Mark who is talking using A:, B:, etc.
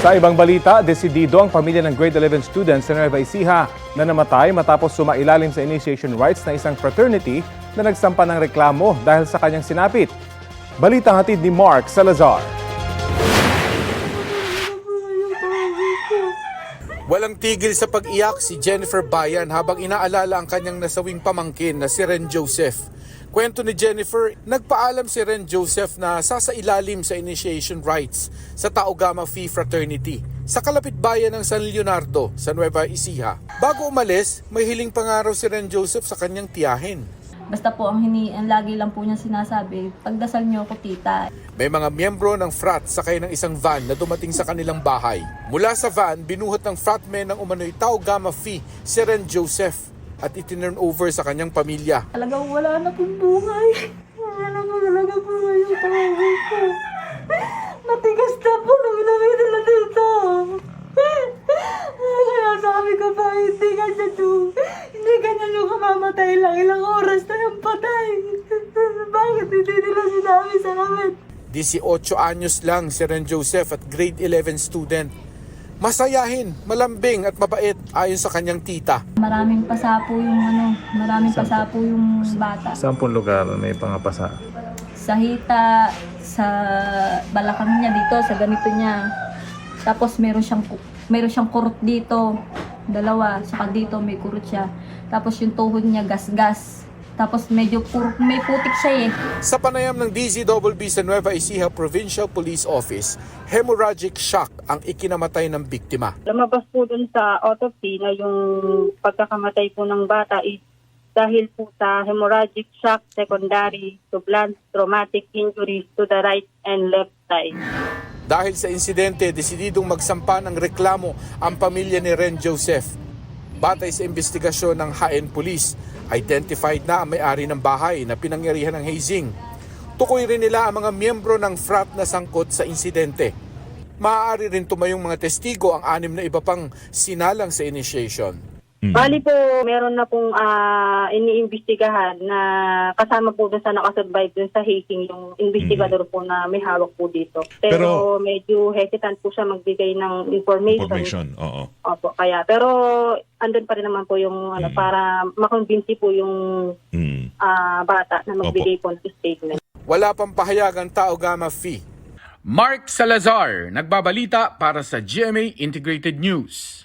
A: Sa ibang balita, desidido ang pamilya ng grade 11 student sa Nueva Ecija na namatay matapos sumailalim sa initiation rites na isang fraternity na nagsampa ng reklamo dahil sa kanyang sinapit. Balitang hatid ni Mark Salazar.
B: Walang tigil sa pag-iyak si Jennifer Bayan habang inaalala ang kanyang nasawing pamangkin na si Ren Joseph. Kwento ni Jennifer, nagpaalam si Ren Joseph na sasailalim sa initiation rites sa Tau Gamma Phi Fraternity sa kalapit bayan ng San Leonardo sa Nueva Ecija. Bago umalis, may hiling pangaraw si Ren Joseph sa kanyang tiyahin.
C: Basta po ang lagi lang po niya sinasabi, pagdasal niyo ako tita.
B: May mga miyembro ng frat sakay ng isang van na dumating sa kanilang bahay. Mula sa van, binuhat ng fratmen ng umano'y Tau Gamma Phi si Ren Joseph at itinurn over sa kanyang pamilya.
C: Talagang wala na pong buhay. Wala na po talaga buhay yung tawag ko. Matigas na po nung inamay nila dito. Kaya sabi ko pa, hindi ganyan yung kamamatay lang. Ilang oras na yung patay. Bakit hindi nila sinabi sa amin?
B: 18 anyos lang si Ren Joseph at grade 11 student. Masayahin, malambing at mabait ayon sa kanyang tita.
C: Maraming pasapo yung bata.
A: Saan pong lugar may pangapasa?
C: Sa hita, sa balakang niya dito, sa ganito niya. Tapos meron siyang kurot dito, dalawa, saka dito may kurot siya. Tapos yung tuhod niya gas-gas. Tapos may putik siya eh.
B: Sa panayam ng DZBB sa Nueva Ecija Provincial Police Office, hemorrhagic shock ang ikinamatay ng biktima.
D: Lumabas po dun sa autopsy na yung pagkakamatay po ng bata is dahil po sa hemorrhagic shock secondary to blunt traumatic injuries to the right and left side.
B: Dahil sa insidente, desididong magsampa ng reklamo ang pamilya ni Ren Joseph. Batay sa investigasyon ng HN Police, identified na ang may-ari ng bahay na pinangyarihan ng hazing. Tukoy rin nila ang mga miyembro ng frat na sangkot sa insidente. Maaari rin tumayong mga testigo ang 6 na iba pang sinalang sa initiation.
D: Bali po, meron na pong iniimbestigahan na kasama po dun sa nakasurvive dun sa hazing yung investigador po na may hawak po dito. Pero medyo hesitant po siya magbigay ng information.
E: Oo.
D: Opo, kaya. Pero andun pa rin naman po yung para makonvince po yung bata na magbigay po ng statement.
B: Wala pang pahayagan Tau Gamma Phi. Mark Salazar, nagbabalita para sa GMA Integrated News.